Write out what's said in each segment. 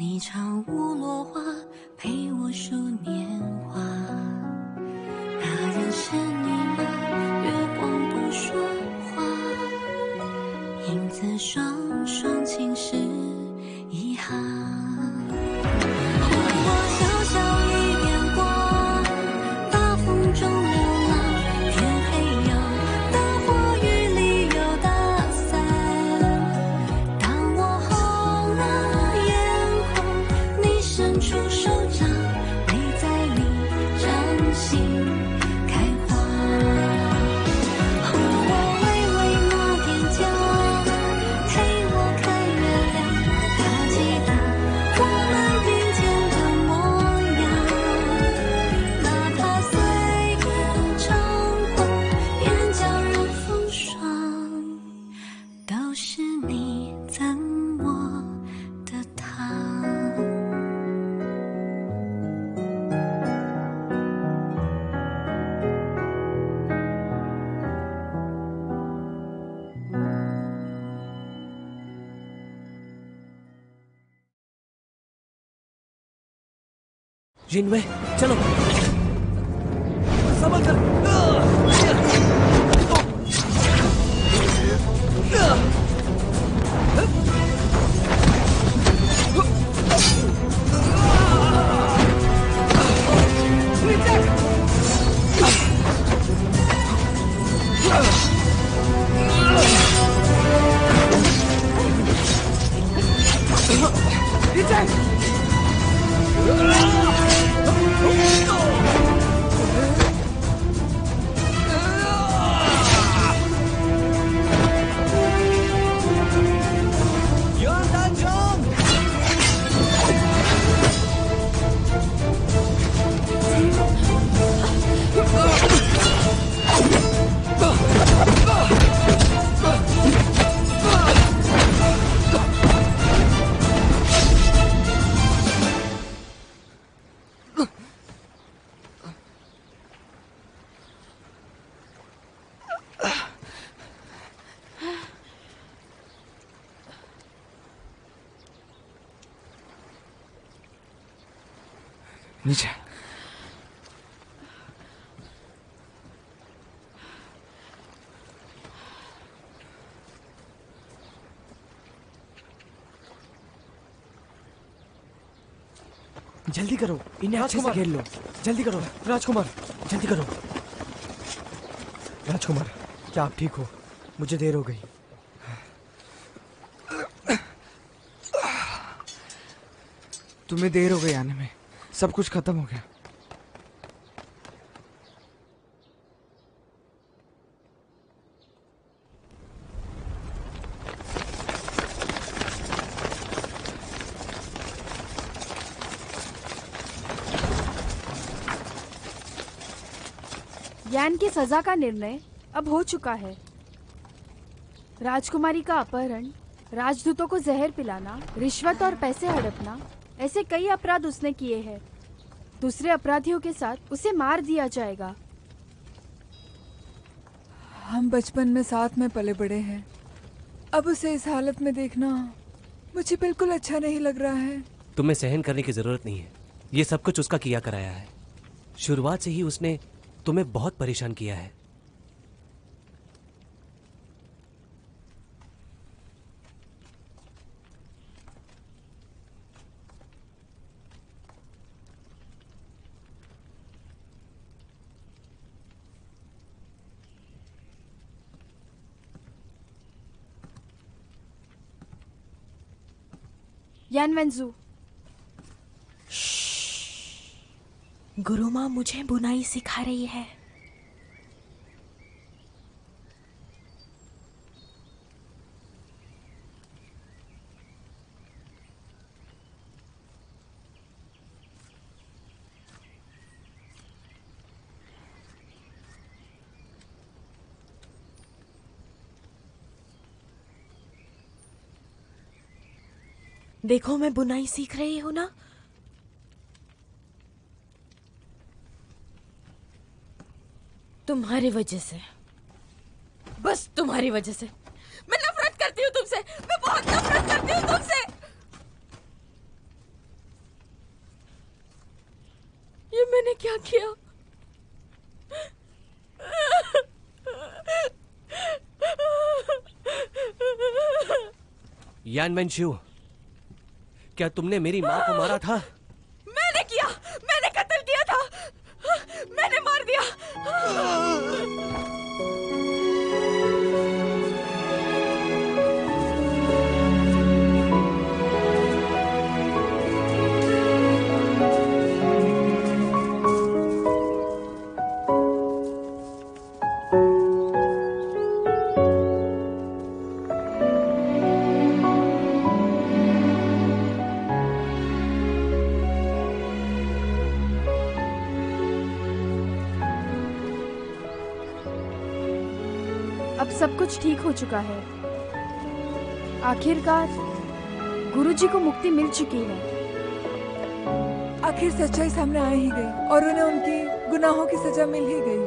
你唱舞落花，陪我数年华。那人是你吗？月光不说话，影子双双侵蚀遗憾。我小小一片光，大风中流浪，天黑有大火，雨里有大伞。当我红了眼眶，你伸出手掌，泪在你掌心开花。我微微拿点酒，陪我看月亮，它记得我们并肩的模样。哪怕岁月长河，眼角任风霜，都是你赠我的糖。जिनवे चलो संभल कर नीचे जल्दी करो, इन्हें अच्छे से घेर लो। जल्दी करो राजकुमार, जल्दी करो। राजकुमार, क्या आप ठीक हो? मुझे देर हो गई। तुम्हें देर हो गई आने में, सब कुछ खत्म हो गया। यान की सजा का निर्णय अब हो चुका है। राजकुमारी का अपहरण, राजदूतों को जहर पिलाना, रिश्वत और पैसे हड़पना, ऐसे कई अपराध उसने किए हैं। दूसरे अपराधियों के साथ उसे मार दिया जाएगा। हम बचपन में साथ में पले बड़े हैं, अब उसे इस हालत में देखना मुझे बिल्कुल अच्छा नहीं लग रहा है। तुम्हें सहन करने की जरूरत नहीं है, ये सब कुछ उसका किया कराया है। शुरुआत से ही उसने तुम्हें बहुत परेशान किया है। यान वेंजू, गुरु माँ मुझे बुनाई सिखा रही है। देखो मैं बुनाई सीख रही हूँ ना। तुम्हारी वजह से, बस तुम्हारी वजह से। मैं नफरत करती हूँ तुमसे, मैं बहुत नफरत करती हूँ तुमसे। क्या किया? यान वेनशु, क्या तुमने मेरी माँ को मारा था? मैंने किया, मैंने कत्ल किया था, मैंने मार दिया। अब सब कुछ ठीक हो चुका है। आखिरकार गुरुजी को मुक्ति मिल चुकी है। आखिर सच्चाई सामने आ ही गई और उन्हें उनकी गुनाहों की सजा मिल ही गई।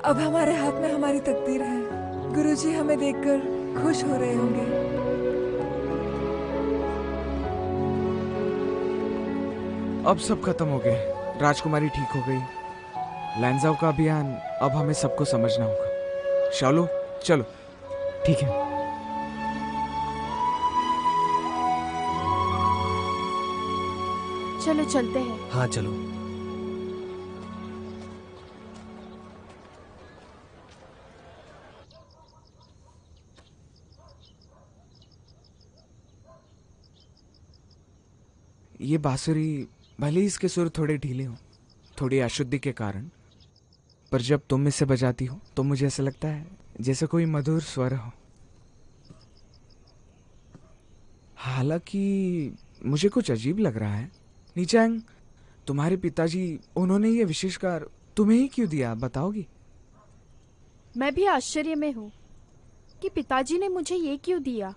अब हमारे हाथ में हमारी तकदीर है। गुरुजी हमें देखकर खुश हो रहे होंगे। अब सब खत्म हो गए। राजकुमारी ठीक हो गई। लैंजाओ का अभियान अब हमें सबको समझना होगा। शालू, चलो। ठीक है। चलो चलते हैं। हाँ चलो। ये बांसुरी भले ही इसके सुर थोड़े ढीले हों, थोड़ी अशुद्धि के कारण, पर जब तुम इसे बजाती हो तो मुझे ऐसा लगता है जैसे कोई मधुर स्वर हो। हालांकि मुझे कुछ अजीब लग रहा है। नीचांग, तुम्हारे पिताजी, उन्होंने ये विशेष कार्य तुम्हें ही क्यों दिया, बताओगी? मैं भी आश्चर्य में हूँ कि पिताजी ने मुझे ये क्यों दिया।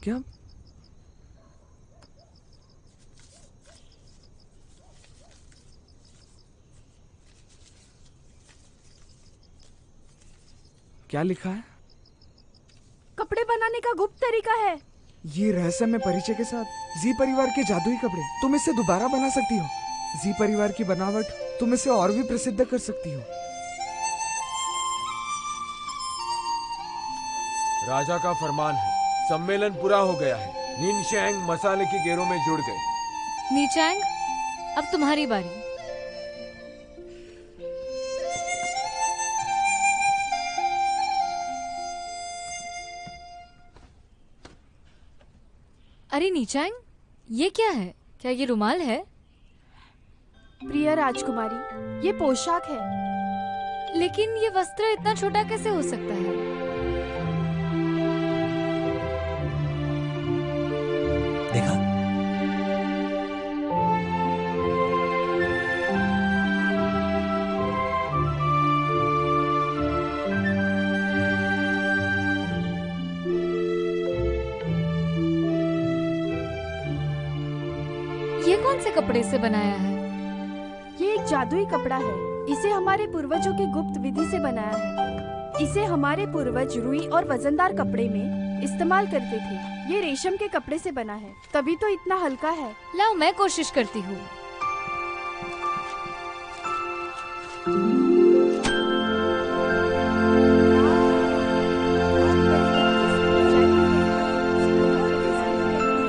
क्या? क्या लिखा है? कपड़े बनाने का गुप्त तरीका है। ये रहस्यमय परिचय के साथ जी परिवार के जादुई कपड़े तुम इसे दोबारा बना सकती हो। जी परिवार की बनावट तुम इसे और भी प्रसिद्ध कर सकती हो। राजा का फरमान है, सम्मेलन पूरा हो गया है। निनशैंग मसाले की गेरों में जुड़ गए। नीचांग, अब तुम्हारी बारी। अरे नीचांग, ये क्या है? क्या ये रुमाल है? प्रिय राजकुमारी, ये पोशाक है। लेकिन ये वस्त्र इतना छोटा कैसे हो सकता है? देखा? ये कौन से कपड़े से बनाया है? ये एक जादुई कपड़ा है। इसे हमारे पूर्वजों की गुप्त विधि से बनाया है। इसे हमारे पूर्वज रुई और वजनदार कपड़े में इस्तेमाल करते थे। ये रेशम के कपड़े से बना है, तभी तो इतना हल्का है। लाओ, मैं कोशिश करती हूँ।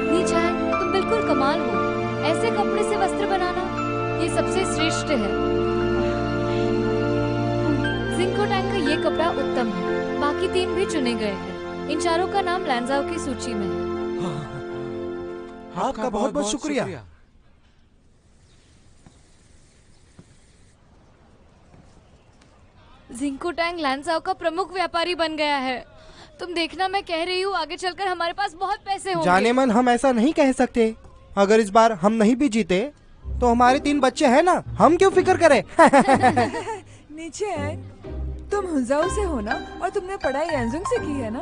नीचांग, तुम बिल्कुल कमाल हो। ऐसे कपड़े से वस्त्र बनाना, ये सबसे श्रेष्ठ है। जिंगकोटैंग का ये कपड़ा उत्तम है। बाकी 3 भी चुने गए हैं। इन चारों का नाम लैंजाओ की सूची में है। आपका बहुत बहुत शुक्रिया। जिंगकोटैंग लैंजाओ का प्रमुख व्यापारी बन गया है। तुम देखना, मैं कह रही हूँ आगे चलकर हमारे पास बहुत पैसे होंगे। जाने मन हम ऐसा नहीं कह सकते। अगर इस बार हम नहीं भी जीते तो हमारे 3 बच्चे हैं ना, हम क्यों फिक्र करें? नीचे है। तुम हुंजाओ से हो ना, और तुमने पढ़ाई यांजुंग से की है ना।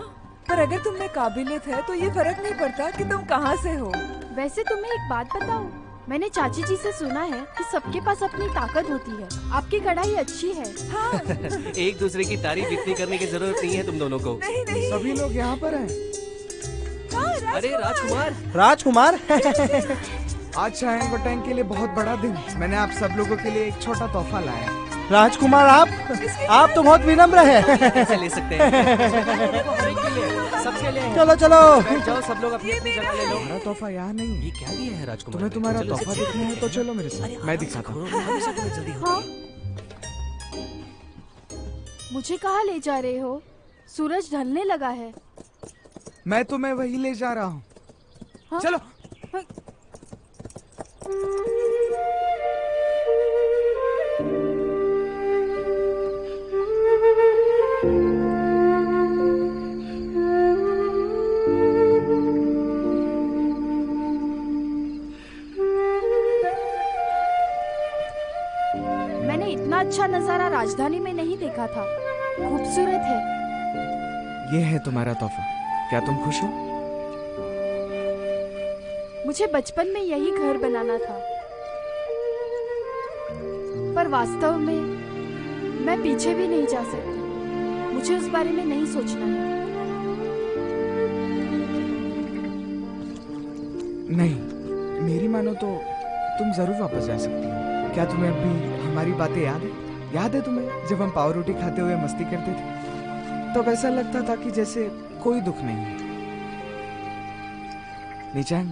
पर अगर तुम में काबिलियत है तो ये फर्क नहीं पड़ता कि तुम कहाँ से हो। वैसे तुम्हें एक बात बताऊं, मैंने चाची जी से सुना है कि सबके पास अपनी ताकत होती है। आपकी कढ़ाई अच्छी है। हाँ। एक दूसरे की तारीफ इतनी करने की जरूरत नहीं है तुम दोनों को। नहीं नहीं। सभी लोग यहाँ पर हैं। अरे राजकुमार। राजकुमार आज शायन गोटेंग के लिए बहुत बड़ा दिन। मैंने आप सब लोगों के लिए एक छोटा तोहफा लाया है। राजकुमार आप तो बहुत विनम्र है। कैसे ले सकते हैं? सबके लिए। चलो चलो जाओ सब लोग अपनी अपनी जगह ले लो। हमारा तोहफा यहाँ नहीं है। ये क्या दिया है राजकुमार? तुम्हें तुम्हारा तोहफा देखना है तो चलो मेरे साथ, मैं दिखाता हूँ। जल्दी हाँ? मुझे कहाँ ले जा रहे हो? सूरज ढलने लगा है। मैं तुम्हें वही ले जा रहा हूँ। हाँ? चलो। मैंने इतना अच्छा नजारा राजधानी में नहीं देखा था। खूबसूरत है। ये है तुम्हारा तोहफा। क्या तुम खुश हो? मुझे बचपन में यही घर बनाना था, पर वास्तव में मैं पीछे भी नहीं जा सकती। मुझे उस बारे में नहीं सोचना है। नहीं, मेरी मानो तो तुम जरूर वापस जा सकती हो। क्या तुम्हें अभी हमारी बातें याद है? याद है तुम्हें जब हम पाव रोटी खाते हुए मस्ती करते थे? तब ऐसा लगता था कि जैसे कोई दुख नहीं है। नीचांग,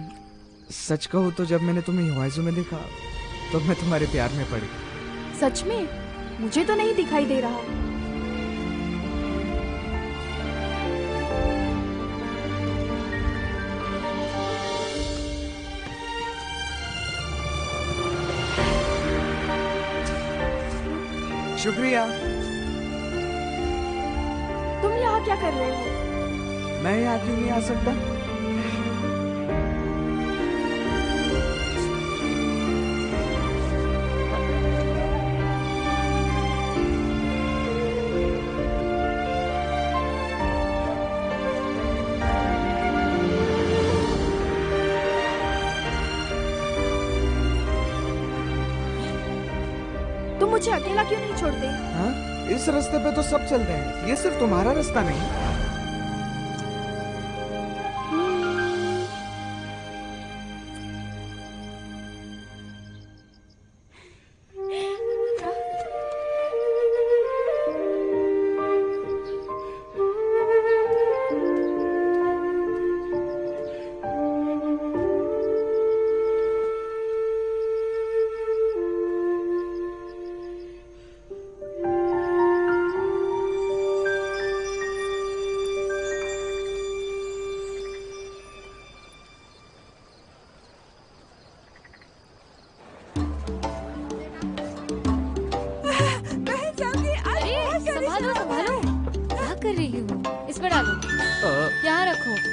सच कहूँ तो जब मैंने तुम्हें ह्वाइजू में देखा तो मैं तुम्हारे प्यार में पड़ गई। सच में? मुझे तो नहीं दिखाई दे रहा। शुक्रिया। तुम यहाँ क्या कर रहे हो? मैं यहाँ क्यों नहीं आ सकता? तुम मुझे अकेला क्यों नहीं छोड़ते? हाँ? इस रास्ते पे तो सब चलते हैं, ये सिर्फ तुम्हारा रास्ता नहीं।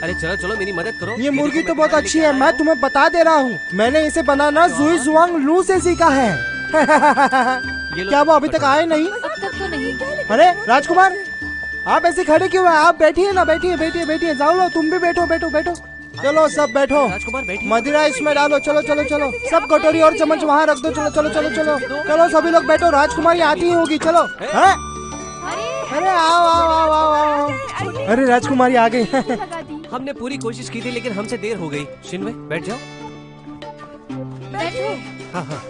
अरे चलो चलो मेरी मदद करो। ये मुर्गी तो बहुत अच्छी है, मैं तुम्हें बता दे रहा हूँ। मैंने इसे बनाना जुई जुआंग लू से सीखा है। क्या वो अभी तक आए नहीं? अब तक तो नहीं। अरे राजकुमार, आप ऐसे खड़े क्यों हैं? आप बैठिए ना, बैठिए बैठिए बैठिए। जाओ लो, तुम भी बैठो बैठो बैठो। चलो सब बैठो। राजकुमार बैठिए। मदिरा इसमें डालो। चलो चलो चलो, सब कटोरी और चम्मच वहाँ रख दो। चलो चलो चलो चलो चलो, सभी लोग बैठो। राजकुमारी आती ही होगी। चलो। हैं? अरे आओ आओ आओ आओ आओ। अरे राजकुमारी आ गई। हमने पूरी कोशिश की थी लेकिन हमसे देर हो गई। शिनवे बैठ जाओ। बैठो। हाँ हाँ।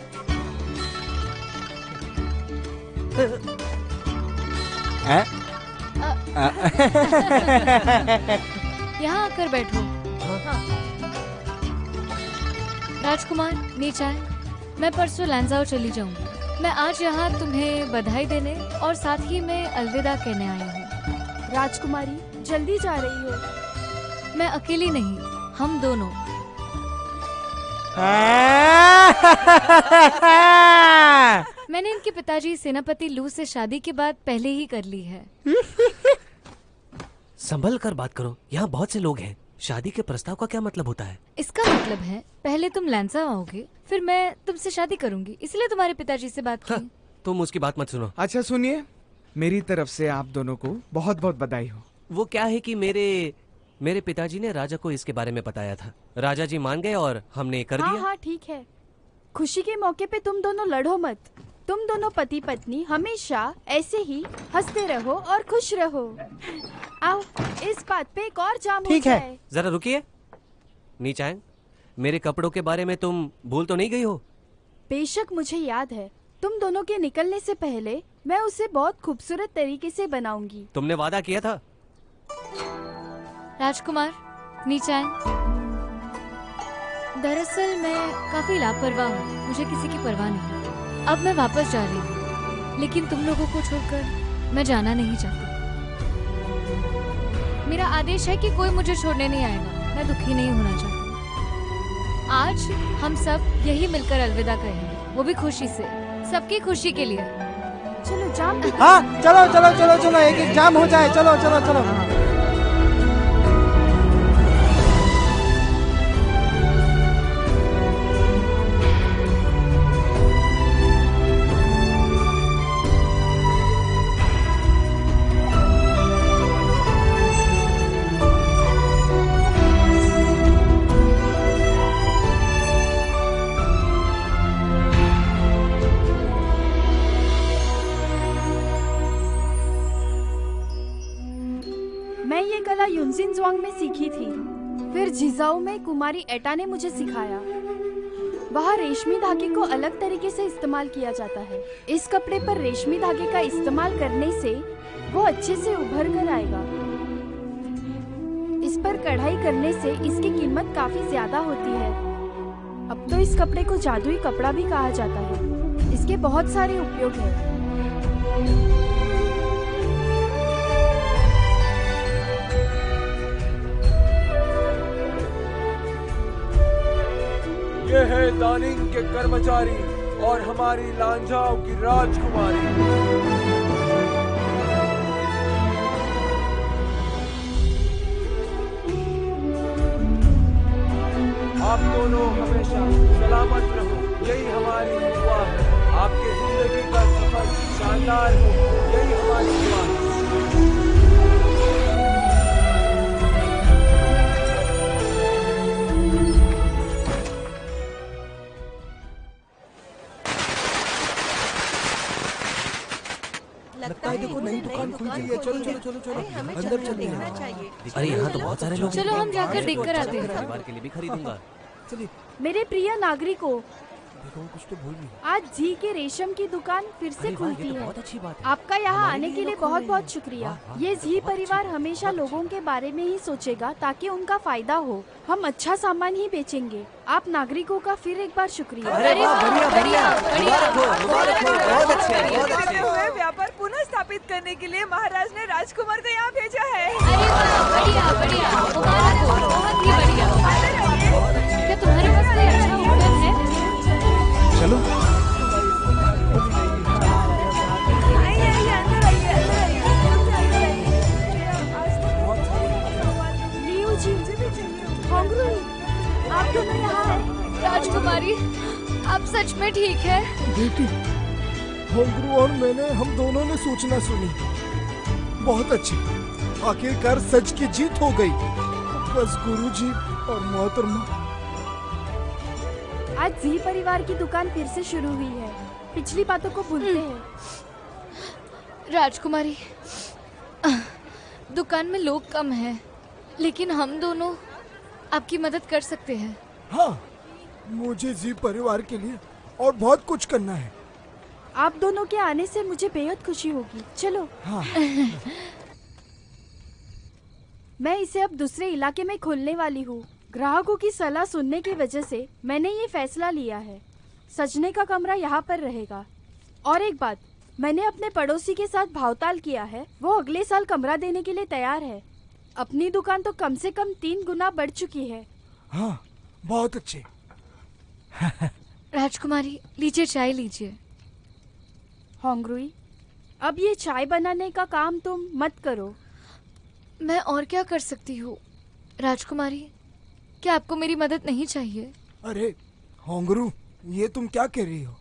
यहाँ आकर बैठो। राजकुमार नीचे आए। मैं परसों लैंजाओ चली जाऊंगी। मैं आज यहाँ तुम्हें बधाई देने और साथ ही में अलविदा कहने आई हूँ। राजकुमारी जल्दी जा रही हो? मैं अकेली नहीं, हम दोनों। मैंने इनके पिताजी सेनापति लू से शादी के बाद पहले ही कर ली है। संभल कर बात करो, यहाँ बहुत से लोग हैं। शादी के प्रस्ताव का क्या मतलब होता है? इसका मतलब है पहले तुम लैंजा आओगे, फिर मैं तुमसे शादी करूंगी, इसलिए तुम्हारे पिताजी से बात की। तुम उसकी बात मत सुनो। अच्छा सुनिए, मेरी तरफ से आप दोनों को बहुत बहुत बधाई हो। वो क्या है कि मेरे पिताजी ने राजा को इसके बारे में बताया था। राजा जी मान गए और हमने कर हाँ दिया। हाँ ठीक है। खुशी के मौके पे तुम दोनों लड़ो मत। तुम दोनों पति पत्नी हमेशा ऐसे ही हंसते रहो और खुश रहो। आओ इस बात पे एक और जाम हो ठीक है। जाए। जरा रुकिए। नीचांग, मेरे कपड़ों के बारे में तुम भूल तो नहीं गई हो? बेशक मुझे याद है। तुम दोनों के निकलने से पहले मैं उसे बहुत खूबसूरत तरीके से बनाऊंगी। तुमने वादा किया था। राजकुमार, नीचे आए। दरअसल मैं काफी लापरवाह हूँ, मुझे किसी की परवाह नहीं। अब मैं वापस जा रही हूँ, लेकिन तुम लोगों को छोड़कर मैं जाना नहीं चाहती। मेरा आदेश है कि कोई मुझे छोड़ने नहीं आएगा। मैं दुखी नहीं होना चाहती। आज हम सब यही मिलकर अलविदा कहेंगे, वो भी खुशी से, सबकी खुशी के लिए। चलो जाम। हाँ चलो चलो चलो चलो, एक एक जाम हो जाए। चलो चलो चलो। मैं ये कला युनजिनज्वांग में सीखी थी। फिर झिजाऊ में कुमारी एटा ने मुझे सिखाया। वहाँ रेशमी धागे को अलग तरीके से इस्तेमाल किया जाता है। इस कपड़े पर रेशमी धागे का इस्तेमाल करने से वो अच्छे से उभर कर आएगा। इस पर कढ़ाई करने से इसकी कीमत काफी ज्यादा होती है। अब तो इस कपड़े को जादुई कपड़ा भी कहा जाता है। इसके बहुत सारे उपयोग हैं। ये है दानिंग के कर्मचारी और हमारी लांझाओ की राजकुमारी। आप दोनों हमेशा सलामत रहो, यही हमारी दुआ है। आपके जिंदगी का सफर शानदार हो, यही हमारी दुआ है। लगता है देखो नई दुकान खुल गई है। चलो चलो चलो चलो, अंदर चलते हैं। अरे यहाँ तो बहुत सारे लोग हैं। चलो हम जाकर देखकर आते हैं। परिवार के लिए भी खरीदूंगा। मेरे प्रिय नागरिकों, कुछ तो भूल गई। आज जी के रेशम की दुकान फिर से अरे वाह, ये खुलती तो है। बहुत अच्छी बात है। आपका यहाँ हमारे आने लिए के लिए तो खुल बहुत रही बहुत है। शुक्रिया। वाह, ये जी परिवार हमेशा लोगों के बारे में ही सोचेगा ताकि उनका फायदा हो। हम अच्छा सामान ही बेचेंगे। आप नागरिकों का फिर एक बार शुक्रिया। अरे वाह, बढ़िया बढ़िया। मुबारक हो, मुबारक हो। बहुत अच्छे, बहुत बढ़ते अच्छे। हुए व्यापार पुनः स्थापित करने के लिए महाराज ने राजकुमार को यहाँ भेजा है। अरे वाह, बढ़िया बढ़िया, मुबारक हो, बहुत ही बढ़िया। क्या तुम्हारे पास कोई अच्छा उपकरण है? चलो आइए आइए, अंदर आइए, अंदर आइए। लियू जी, होंगरुई, आप दोनों यहाँ हैं। राजकुमारी, आप सच में ठीक है? बेटी, होंगरू और मैंने, हम दोनों ने सूचना सुनी। बहुत अच्छी, आखिरकार सच की जीत हो गई। बस गुरुजी और मोहतरमा। आज जी परिवार की दुकान फिर से शुरू हुई है। पिछली बातों को भूलते हैं। राजकुमारी, दुकान में लोग कम हैं, लेकिन हम दोनों आपकी मदद कर सकते हैं। हाँ, मुझे जी परिवार के लिए और बहुत कुछ करना है। आप दोनों के आने से मुझे बेहद खुशी होगी। चलो। हाँ। मैं इसे अब दूसरे इलाके में खोलने वाली हूँ। ग्राहकों की सलाह सुनने की वजह से मैंने ये फैसला लिया है। सजने का कमरा यहाँ पर रहेगा। और एक बात, मैंने अपने पड़ोसी के साथ भावताल किया है। वो अगले साल कमरा देने के लिए तैयार है। अपनी दुकान तो कम से कम 3 गुना बढ़ चुकी है। हाँ, बहुत अच्छे। राजकुमारी, लीजिए, चाय लीजिए। होंगरुई, अब ये चाय बनाने का काम तुम मत करो। मैं और क्या कर सकती हूँ? राजकुमारी, क्या आपको मेरी मदद नहीं चाहिए? अरे होंगरू, ये तुम क्या कह रही हो?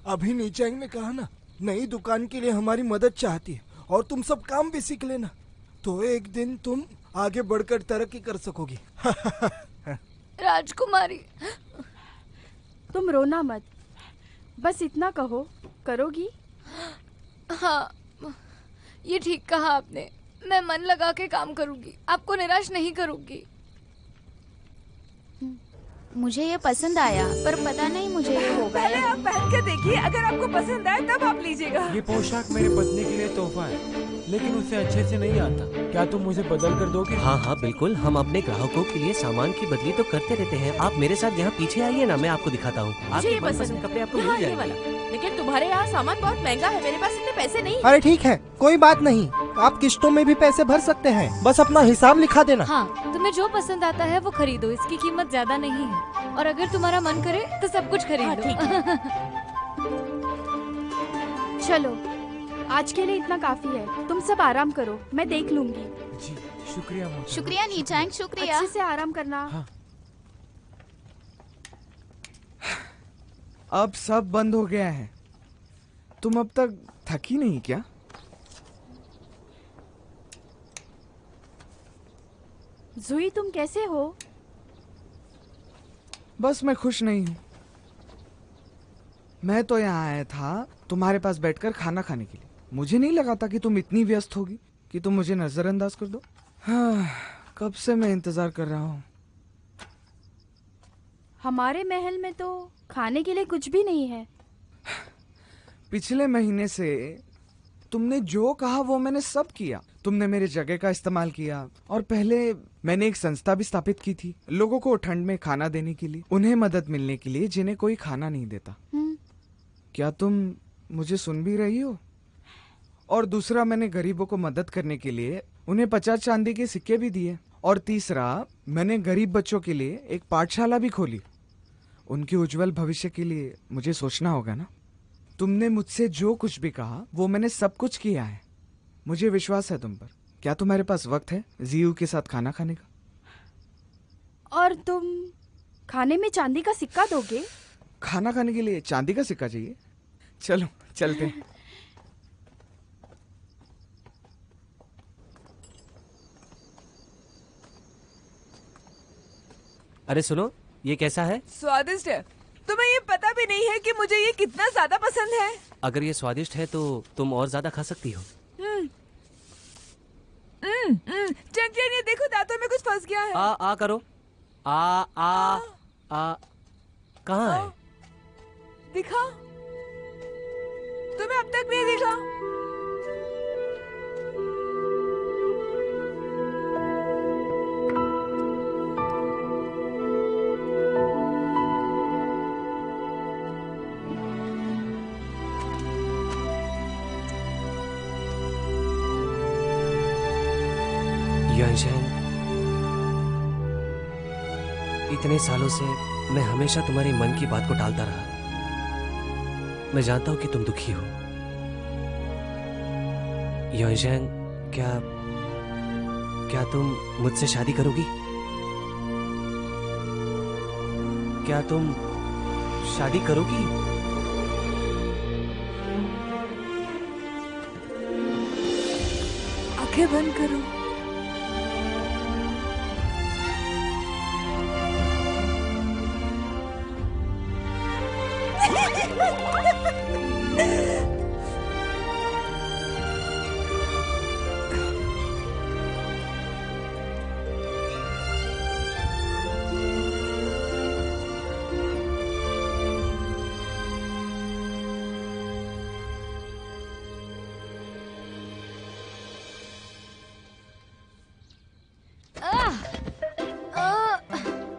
अभी नीचांग ने कहा ना, नई दुकान के लिए हमारी मदद चाहती है और तुम सब काम भी सीख लेना, तो एक दिन तुम आगे बढ़कर तरक्की कर सकोगी। राजकुमारी, तुम रोना मत, बस इतना कहो, करोगी? हाँ, ये ठीक कहा आपने। मैं मन लगा के काम करूंगी, आपको निराश नहीं करूंगी। मुझे ये पसंद आया, पर पता नहीं मुझे ये होगा पहले या आप पहन के देखिए, अगर आपको पसंद आए तब आप लीजिएगा। ये पोशाक मेरे पत्नी के लिए तोहफा है, लेकिन उसे अच्छे से नहीं आता। क्या तुम मुझे बदल कर दोगे? हाँ हाँ बिल्कुल, हम अपने ग्राहकों के लिए सामान की बदली तो करते रहते हैं। आप मेरे साथ यहाँ पीछे आइए ना, मैं आपको दिखाता हूँ। आपके मनपसंद कपड़े आपको मिल जाएंगे। लेकिन तुम्हारे यहाँ सामान बहुत महंगा है, मेरे पास इतने पैसे नहीं। अरे ठीक है, कोई बात नहीं, आप किस्तों में भी पैसे भर सकते हैं, बस अपना हिसाब लिखा देना। हाँ, तुम्हें जो पसंद आता है वो खरीदो, इसकी कीमत ज्यादा नहीं है। और अगर तुम्हारा मन करे तो सब कुछ खरीदो। चलो, आज के लिए इतना काफी है, तुम सब आराम करो, मैं देख लूंगी। जी शुक्रिया मोहतरमा। शुक्रिया नीचांग, शुक्रिया। अच्छे से आराम करना। हाँ। अब सब बंद हो गया है। तुम अब तक थकी नहीं क्या? जुई, तुम कैसे हो? बस मैं खुश नहीं हूँ। मैं तो यहाँ आया था तुम्हारे पास बैठकर खाना खाने के लिए। मुझे नहीं लगा था कि तुम इतनी व्यस्त होगी कि तुम मुझे नजरअंदाज कर दो। हाँ, कब से मैं इंतजार कर रहा हूँ। हमारे महल में तो खाने के लिए कुछ भी नहीं है। पिछले महीने से तुमने जो कहा वो मैंने सब किया। तुमने मेरे जगह का इस्तेमाल किया और पहले मैंने एक संस्था भी स्थापित की थी लोगों को ठंड में खाना देने के लिए, उन्हें मदद मिलने के लिए जिन्हें कोई खाना नहीं देता। क्या तुम मुझे सुन भी रही हो? और दूसरा, मैंने गरीबों को मदद करने के लिए उन्हें 50 चांदी के सिक्के भी दिए। और तीसरा, मैंने गरीब बच्चों के लिए एक पाठशाला भी खोली। उनके उज्जवल भविष्य के लिए मुझे सोचना होगा ना। तुमने मुझसे जो कुछ भी कहा वो मैंने सब कुछ किया है। मुझे विश्वास है तुम पर। क्या तुम्हारे पास वक्त है जीयू के साथ खाना खाने का? और तुम खाने में चांदी का सिक्का दोगे? खाना खाने के लिए चांदी का सिक्का चाहिए? चलो चलते हैं। अरे सुनो, ये कैसा है? स्वादिष्ट है। तुम्हें ये पता भी नहीं है कि मुझे ये कितना ज्यादा पसंद है। अगर ये स्वादिष्ट है तो तुम और ज्यादा खा सकती हो। चंचल, ये देखो दांतों में कुछ फंस गया है। आ करो। आ कहाँ है? दिखा, तुम्हें अब तक नहीं दिखा? युआनशेन, इतने सालों से मैं हमेशा तुम्हारी मन की बात को टालता रहा। मैं जानता हूं कि तुम दुखी हो। युआनशेन, क्या तुम मुझसे शादी करोगी? क्या तुम शादी करोगी? आंखें बंद करो।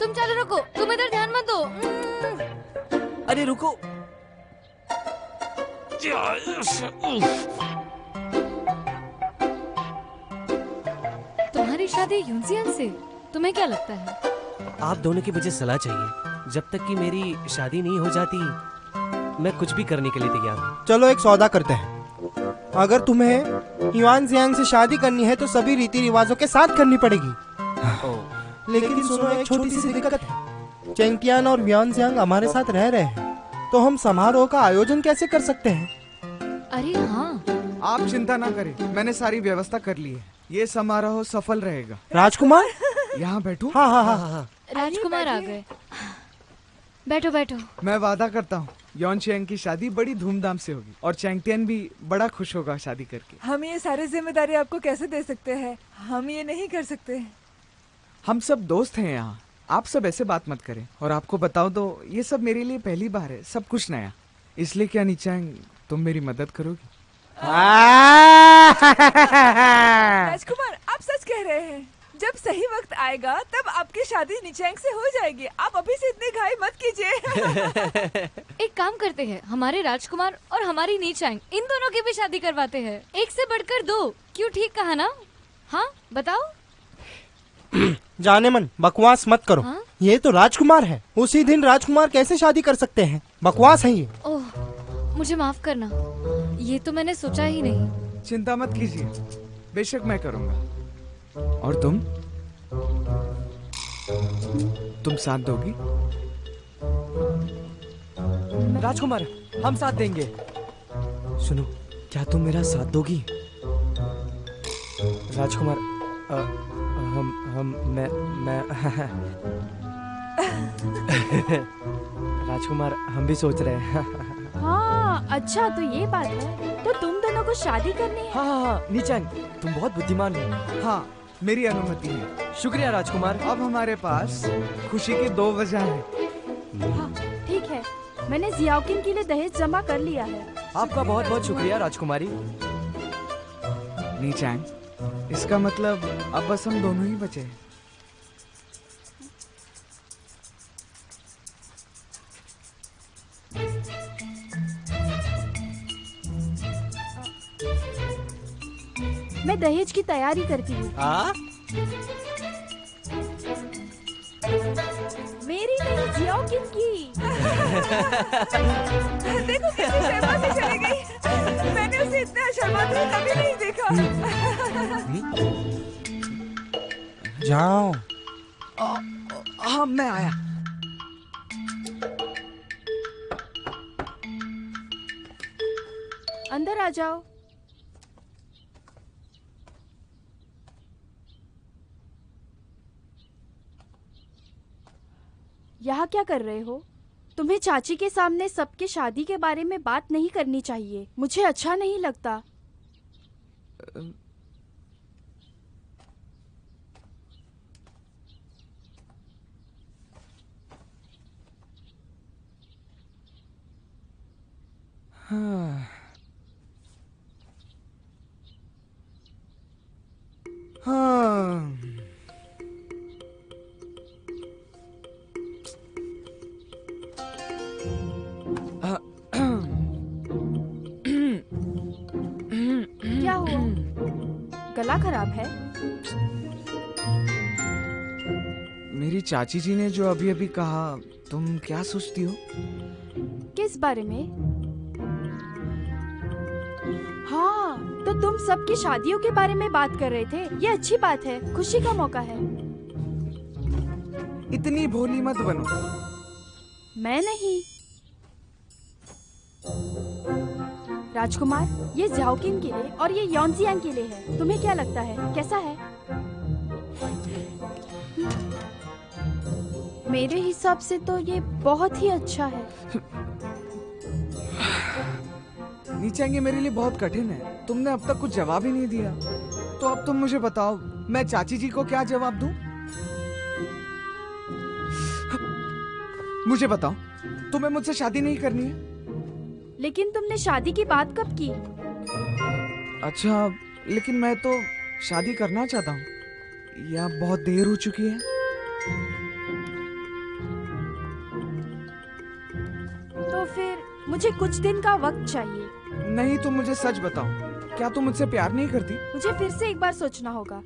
तुम चलो, रुको, तुम इधर ध्यान मत दो। अरे रुको। तुम्हारी शादी यूनजियांग से? तुम्हें क्या लगता है? आप दोनों की मुझे सलाह चाहिए। जब तक कि मेरी शादी नहीं हो जाती मैं कुछ भी करने के लिए तैयार हूँ। चलो एक सौदा करते हैं। अगर तुम्हें युआनजियांग से शादी करनी है तो सभी रीति रिवाजों के साथ करनी पड़ेगी। लेकिन सुनो, एक छोटी सी दिक्कत है। चेंगटियान और युआनजियांग हमारे साथ रह रहे हैं, तो हम समारोह का आयोजन कैसे कर सकते हैं? अरे हाँ, आप चिंता ना करें, मैंने सारी व्यवस्था कर ली है। ये समारोह सफल रहेगा। राजकुमार, यहाँ बैठूं? हाँ हाँ हाँ हाँ। राजकुमार आ गए। बैठो बैठो। मैं वादा करता हूँ यॉन चैंग की शादी बड़ी धूमधाम से होगी और चैंगटियन भी बड़ा खुश होगा शादी करके। हम ये सारी जिम्मेदारी आपको कैसे दे सकते हैं? हम ये नहीं कर सकते। हम सब दोस्त हैं यहाँ, आप सब ऐसे बात मत करें। और आपको बताओ तो ये सब मेरे लिए पहली बार है, सब कुछ नया। इसलिए क्या नीचांग तुम मेरी मदद करोगी? राजकुमार, आप सच कह रहे हैं। जब सही वक्त आएगा तब आपकी शादी निचैंग से हो जाएगी। आप अभी से इतनी घाई मत कीजिए। एक काम करते हैं, हमारे राजकुमार और हमारी नीचांग इन दोनों की भी शादी करवाते हैं। एक से बढ़कर दो। क्यों, ठीक कहा ना? हाँ बताओ। जाने मन, बकवास मत करो। हाँ? ये तो राजकुमार है। उसी दिन राजकुमार कैसे शादी कर सकते हैं? बकवास है ये। ओह, मुझे माफ करना, ये तो मैंने सोचा ही नहीं। चिंता मत कीजिए, बेशक मैं करूँगा। और तुम साथ दोगी? राजकुमार, हम साथ देंगे। सुनो, क्या तुम मेरा साथ दोगी? राजकुमार, मैं राजकुमार, हम भी सोच रहे हैं। हाँ, अच्छा तो ये बात है। तो तुम दोनों को शादी करनी है? हाँ, नीचांग, तुम बहुत बुद्धिमान हो। हाँ, मेरी अनुमति है। शुक्रिया राजकुमार। अब हमारे पास खुशी की 2 वजह है। हाँ, ठीक है, मैंने जियाओकिन के लिए दहेज जमा कर लिया है। आपका बहुत बहुत शुक्रिया राजकुमारी। नीचांग, इसका मतलब अब बस हम दोनों ही बचे हैं। मैं दहेज की तैयारी करती हूँ। मेरी नहीं, जियाओकिन की। देखो कितनी शर्मा से चली गई। मैंने उसे इतना शर्माते हुए कभी नहीं देखा। जाओ। हाँ, मैं आया। अंदर आ जाओ। यहाँ क्या कर रहे हो? तुम्हें चाची के सामने सबके शादी के बारे में बात नहीं करनी चाहिए। मुझे अच्छा नहीं लगता। हाँ। हाँ। क्या हुआ? गला खराब है? मेरी चाची जी ने जो अभी अभी कहा, तुम क्या सोचती हो? किस बारे में? हाँ, तो तुम सबकी शादियों के बारे में बात कर रहे थे। ये अच्छी बात है, खुशी का मौका है। इतनी भोली मत बनो। मैं नहीं। राजकुमार, ये जियाओकिन के लिए और ये यॉनजियांग के लिए है। तुम्हें क्या लगता है, कैसा है? मेरे हिसाब से तो ये बहुत ही अच्छा है। नीचांग, ये मेरे लिए बहुत कठिन है। तुमने अब तक कुछ जवाब ही नहीं दिया। तो अब तुम मुझे बताओ, मैं चाची जी को क्या जवाब दूं? मुझे बताओ, तुम्हें मुझसे शादी नहीं करनी है? लेकिन तुमने शादी की बात कब की? अच्छा, लेकिन मैं तो शादी करना चाहता हूँ। या बहुत देर हो चुकी है? तो फिर मुझे कुछ दिन का वक्त चाहिए। नहीं, तुम मुझे सच बताओ, क्या तुम मुझसे प्यार नहीं करती? मुझे फिर से एक बार सोचना होगा।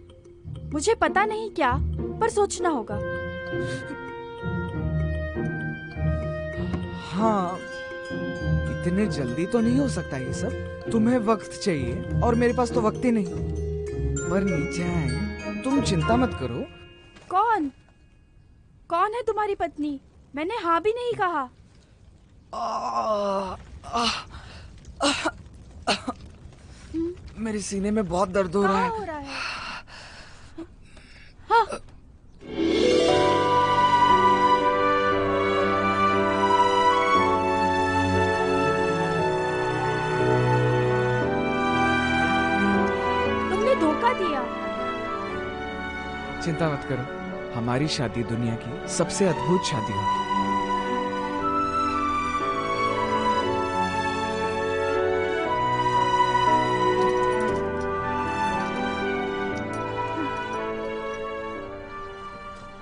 मुझे पता नहीं क्या, पर सोचना होगा। हाँ, इतने जल्दी तो नहीं हो सकता ये सब। तुम्हें वक्त चाहिए और मेरे पास तो वक्त ही नहीं। पर नीचांग, तुम चिंता मत करो। कौन? कौन है तुम्हारी पत्नी? मैंने हाँ भी नहीं कहा। मेरे सीने में बहुत दर्द हो रहा है। हो रहा है? हाँ। तुमने धोखा दिया। चिंता मत करो, हमारी शादी दुनिया की सबसे अद्भुत शादी होगी।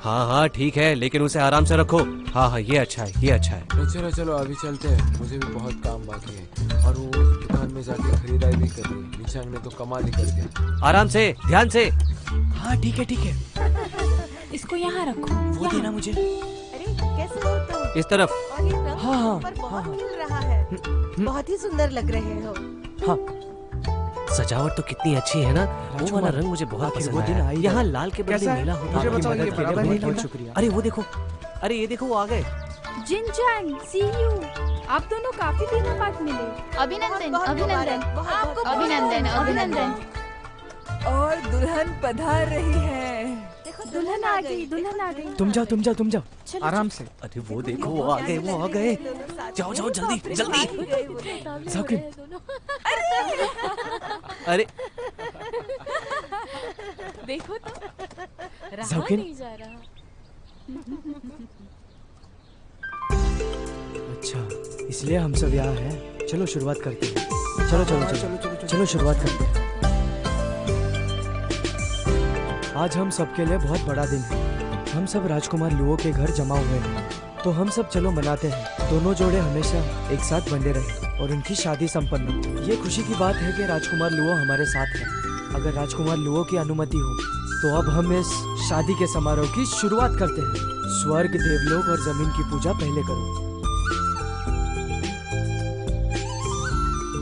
हाँ हाँ ठीक है, लेकिन उसे आराम से रखो। हाँ हाँ ये अच्छा है, ये अच्छा है। चलो चलो अभी चलते हैं, मुझे भी बहुत काम बाकी है। और वो दुकान में जाके खरीदारी भी करनी है। निचांग ने तो कमाल ही कर दिया। आराम से, ध्यान से। हाँ ठीक है ठीक है। इसको यहाँ रखो। वो देना मुझे। अरे कैसे हो तुम? इस तरफ। और ये रंग हाँ, हाँ, पर बहुत हाँ। मिल रहा है। बहुत ही सुंदर लग रहे हो। हाँ सजावट तो कितनी अच्छी है ना। वो वाला रंग मुझे बहुत आखिर पसंद वो दिन आया। आई यहाँ है। लाल के बदले कैसा है? नीला होता मुझे है। बताओ, आपकी ये मदद के लिए बराबर नहीं बहुत लगा? शुक्रिया। अरे वो देखो, अरे ये देखो वो आ गए। जिनचैंग, सी यू। आप दोनों काफी दिनों बाद मिले। अभिनंदन बहुत अभिनंदन मुबारक। आपको बहुत अभिनंदन अभिनंदन। और दुल्हन पधार रही है। देखो दुल्हन आ गई, दुल्हन आ गई। तुम जाओ। आराम से। अरे वो देखो वो आ गए, वो आ गए। जाओ जाओ जल्दी जल्दी। जाकिन अरे देखो तो रहा जाकिन। नहीं जा रहा। अच्छा इसलिए हम सब यहाँ हैं। चलो शुरुआत करते हैं। चलो शुरुआत करते हैं। आज हम सबके लिए बहुत बड़ा दिन है। हम सब राजकुमार लुओ के घर जमा हुए हैं, तो हम सब चलो मनाते हैं। दोनों जोड़े हमेशा एक साथ बंधे रहे और उनकी शादी संपन्न हो। ये खुशी की बात है कि राजकुमार लुओ हमारे साथ है। अगर राजकुमार लुओ की अनुमति हो तो अब हम इस शादी के समारोह की शुरुआत करते हैं। स्वर्ग, देवलोक और जमीन की पूजा पहले करो।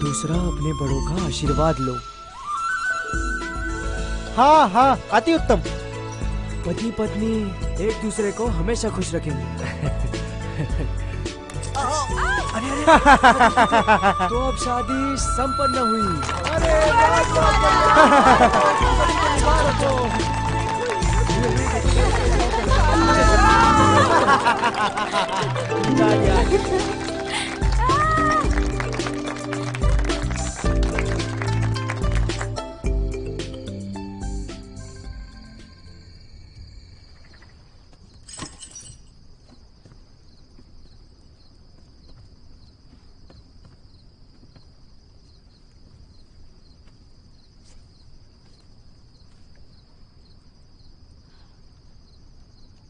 दूसरा, अपने बड़ों का आशीर्वाद लो। हाँ हाँ अति उत्तम। पति पत्नी एक दूसरे को हमेशा खुश रखेंगे। तो अब शादी संपन्न हुई।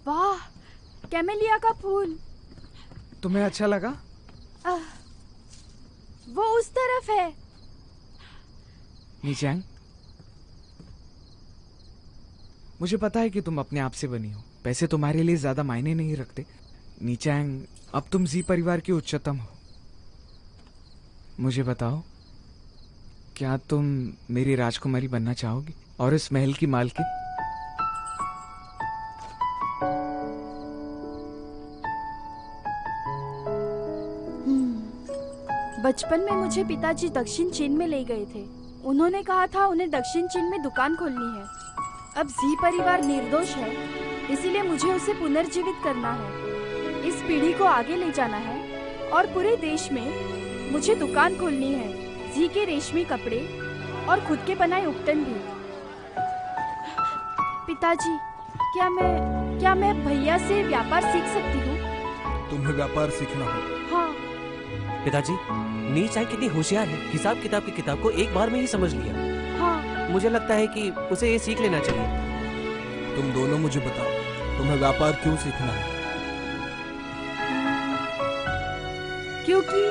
वाह, कैमेलिया का फूल। तुम्हें अच्छा लगा? वो उस तरफ है। निचांग, मुझे पता है कि तुम अपने आप से बनी हो। पैसे तुम्हारे लिए ज्यादा मायने नहीं रखते। निचांग, अब तुम जी परिवार की उच्चतम हो। मुझे बताओ, क्या तुम मेरी राजकुमारी बनना चाहोगी और इस महल की मालकिन? बचपन में मुझे पिताजी दक्षिण चीन में ले गए थे। उन्होंने कहा था उन्हें दक्षिण चीन में दुकान खोलनी है। अब जी परिवार निर्दोष है, इसीलिए मुझे उसे पुनर्जीवित करना है। इस पीढ़ी को आगे ले जाना है और पूरे देश में मुझे दुकान खोलनी है। जी के रेशमी कपड़े और खुद के बनाए उपटन भी। पिताजी, क्या मैं भैया से व्यापार सीख सकती हूँ? तुम्हें व्यापार सीखना हो? हाँ। पिताजी, नीचांग कितनी होशियार है। हिसाब किताब की किताब को एक बार में ही समझ लिया। हाँ। मुझे लगता है कि उसे ये सीख लेना चाहिए। तुम दोनों मुझे बताओ, तुम्हें व्यापार क्यों सीखना है? क्योंकि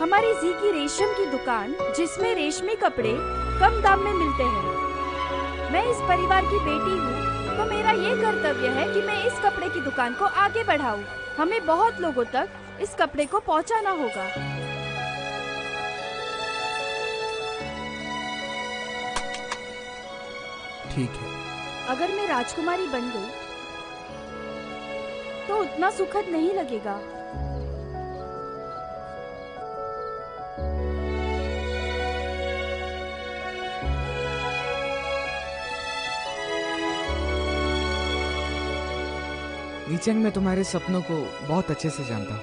हमारी जी की रेशम की दुकान, जिसमें रेशमी कपड़े कम दाम में मिलते हैं। मैं इस परिवार की बेटी हूँ, तो मेरा ये कर्तव्य है कि मैं इस कपड़े की दुकान को आगे बढ़ाऊँ। हमें बहुत लोगों तक इस कपड़े को पहुँचाना होगा। ठीक है। अगर मैं राजकुमारी बन गई तो उतना सुखद नहीं लगेगा। नीचेंग मैं तुम्हारे सपनों को बहुत अच्छे से जानता हूँ।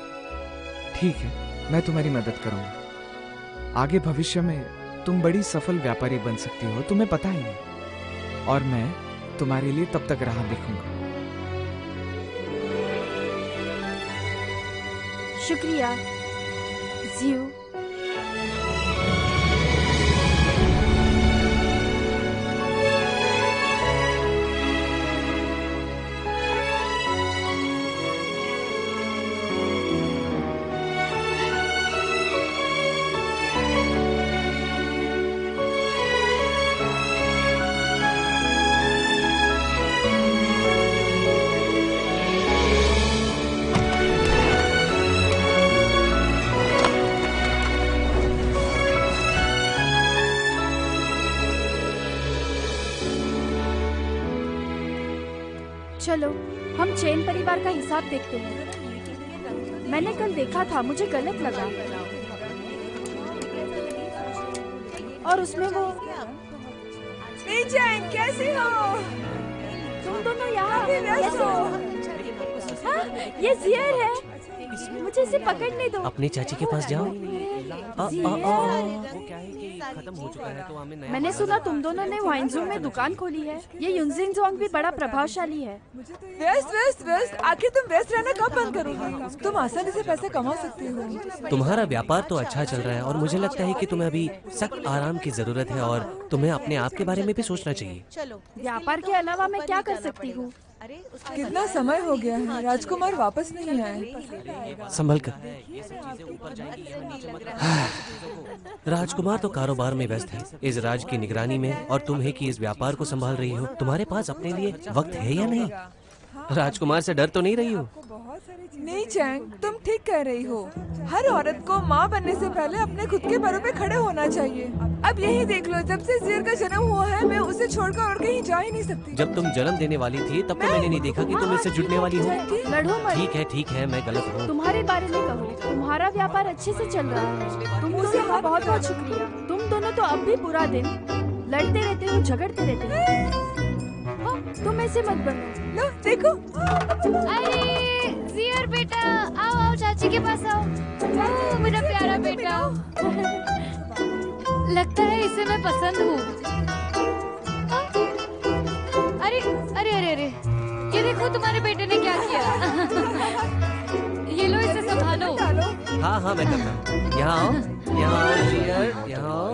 ठीक है, मैं तुम्हारी मदद करूंगा। आगे भविष्य में तुम बड़ी सफल व्यापारी बन सकती हो, तुम्हें पता ही है। और मैं तुम्हारे लिए तब तक राह देखूंगा। शुक्रिया जियो। चलो हम चैन परिवार का हिसाब देखते हैं। मैंने कल देखा था, मुझे गलत लगा। और उसमें वो चैन कैसी हो? तुम दोनों यहाँ कैसे हो? हाँ, ये जियर है, मुझे इसे पकड़ने दो। अपनी चाची के पास जाओ। वो क्या है कि खत्म हो चुका है, तो हमें नया। मैंने सुना तुम दोनों ने वाइनजू में दुकान खोली है। ये युनजिंग जोंग भी बड़ा प्रभावशाली है। व्यस्त आखिर तुम व्यस्त रहना कब बंद करोगी? तुम आसानी से पैसे कमा सकती हो। तुम्हारा व्यापार तो अच्छा चल रहा है और मुझे लगता है कि तुम्हें अभी सख्त आराम की जरूरत है और तुम्हें अपने आप के बारे में भी सोचना चाहिए। व्यापार के अलावा मैं क्या कर सकती हूँ? कितना समय हो गया है, राजकुमार वापस नहीं आए। संभल कर। राजकुमार तो कारोबार में व्यस्त है, इस राज की निगरानी में, और तुम है कि इस व्यापार को संभाल रही हो। तुम्हारे पास अपने लिए वक्त है या नहीं? राजकुमार से डर तो नहीं रही हो? नहीं चैंग, तुम ठीक कह रही हो। हर औरत को माँ बनने से पहले अपने खुद के पैरों पे खड़े होना चाहिए। अब यही देख लो, जब से जियर का जन्म हुआ है मैं उसे छोड़कर और कहीं जा ही नहीं सकती। जब तुम जन्म देने वाली थी तब तो मैंने नहीं देखा कि तुम इससे जुड़ने वाली हो। लड़ो मत। ठीक है, मैं गलत हूँ। तुम्हारे बारे में कहो, तुम्हारा व्यापार अच्छे से चल रहा है। तुम दोनों का बहुत बहुत शुक्रिया। तुम दोनों तो अब भी पूरा दिन लड़ते रहते हो, झगड़ते रहते हो। तुम ऐसे मत बनो। लो देखो। अरे जियर बेटा, आओ चाची के पास आओ। ओह मेरा प्यारा बेटा। लगता है इसे मैं पसंद हूँ। अरे ये देखो तुम्हारे बेटे ने क्या किया। ये लो, इसे संभालो। हाँ मैं करता हूँ। यहाँ आओ जियर, यहाँ आओ।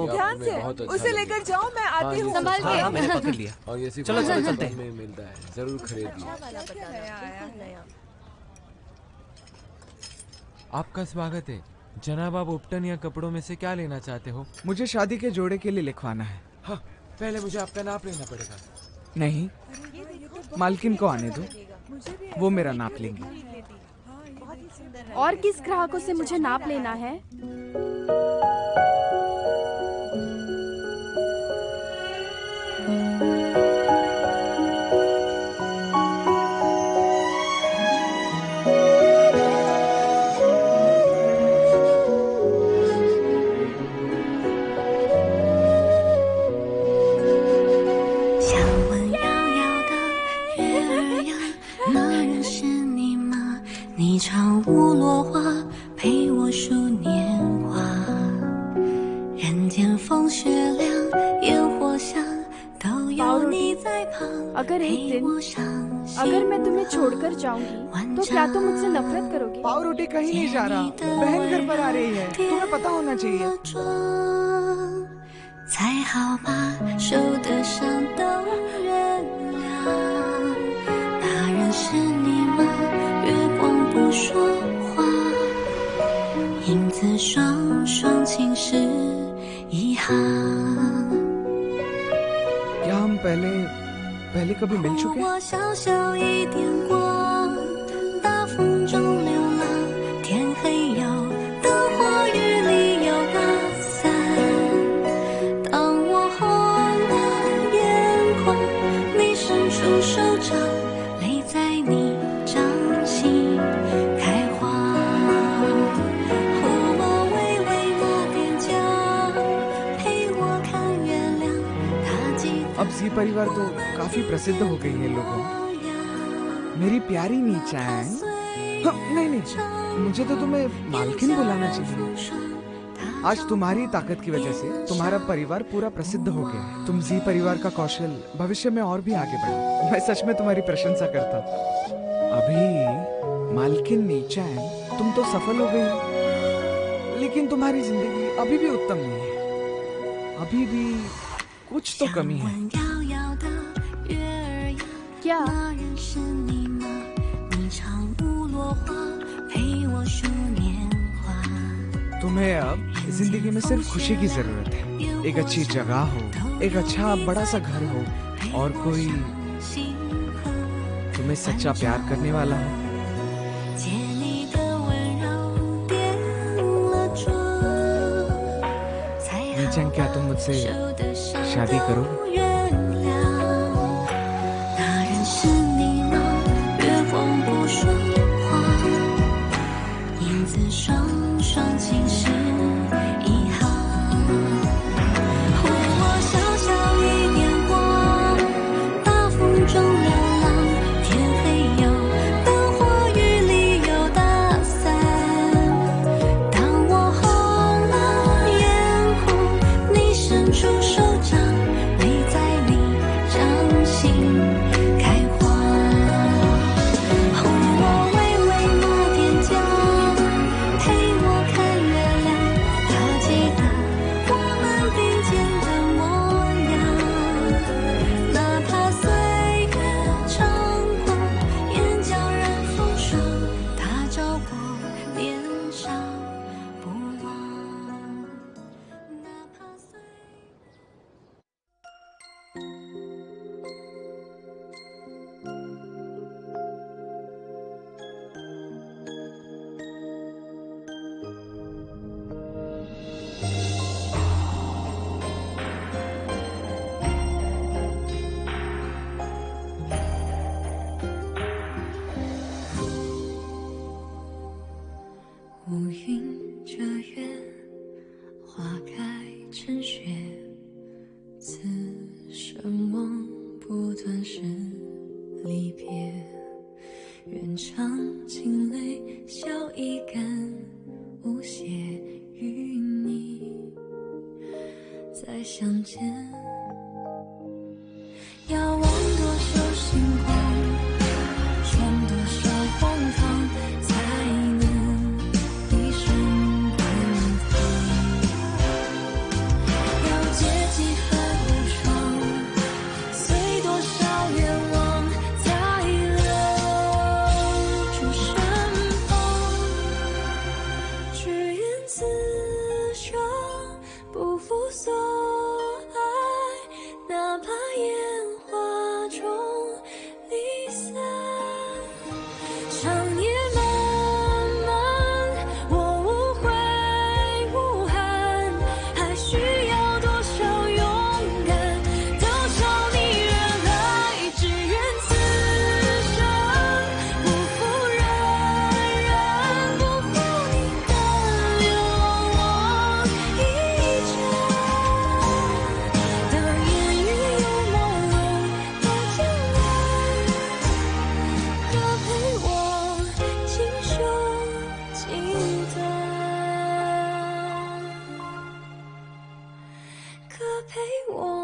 ध्यान से उसे लेकर जाओ, मैं आती हूँ। संभाल के। हाँ, मैंने पकड़ लिया। और ये चलो चलते हैं। में मिलता है, जरूर खरीदिए। आपका स्वागत है जनाब। आप उपटन या कपड़ों में से क्या लेना चाहते हो? मुझे शादी के जोड़े के लिए लिखवाना है। हाँ, पहले मुझे आपका नाप लेना पड़ेगा। नहीं, मालकिन को आने दो, वो मेरा नाप लेंगी। और किस ग्राहकों से मुझे नाप लेना है? अगर एक दिन अगर मैं तुम्हें छोड़कर जाऊंगी तो क्या तुम मुझसे नफरत करोगे? पाव रोटी कहीं नहीं जा रहा, बहन घर पर आ रही है, तुम्हें पता होना चाहिए। 才好把手的伤都原谅。那人是你吗？月光不说话，影子双双侵蚀遗憾。 क्या हम पहले कभी मिल चुके हैं? 我小小一点光，大风中流浪，天黑有灯火，雨里有个伞。当我红了眼眶，你伸出手掌，泪在你掌心开花。胡萝微微抹点酱，陪我看月亮，它记得 अब जी परिवार तो काफी प्रसिद्ध हो गई है लोगों में। मेरी प्यारी नीचांग। हाँ, नहीं, मुझे तो तुम्हें मालकिन बुलाना चाहिए। आज तुम्हारी ताकत की वजह से तुम्हारा परिवार पूरा प्रसिद्ध हो गया है। तुम जी परिवार का कौशल भविष्य में और भी आगे बढ़ा। मैं सच में तुम्हारी प्रशंसा करता हूँ। अभी मालकिन नीचांग, तुम तो सफल हो गई, लेकिन तुम्हारी जिंदगी अभी भी उत्तम नहीं है। अभी भी कुछ तो कमी है। क्या? तुम्हें अब जिंदगी में सिर्फ खुशी की जरूरत है। एक अच्छी जगह हो, एक अच्छा बड़ा सा घर हो, और कोई तुम्हें सच्चा प्यार करने वाला हो। नीचांग, क्या तुम मुझसे शादी करो?陪我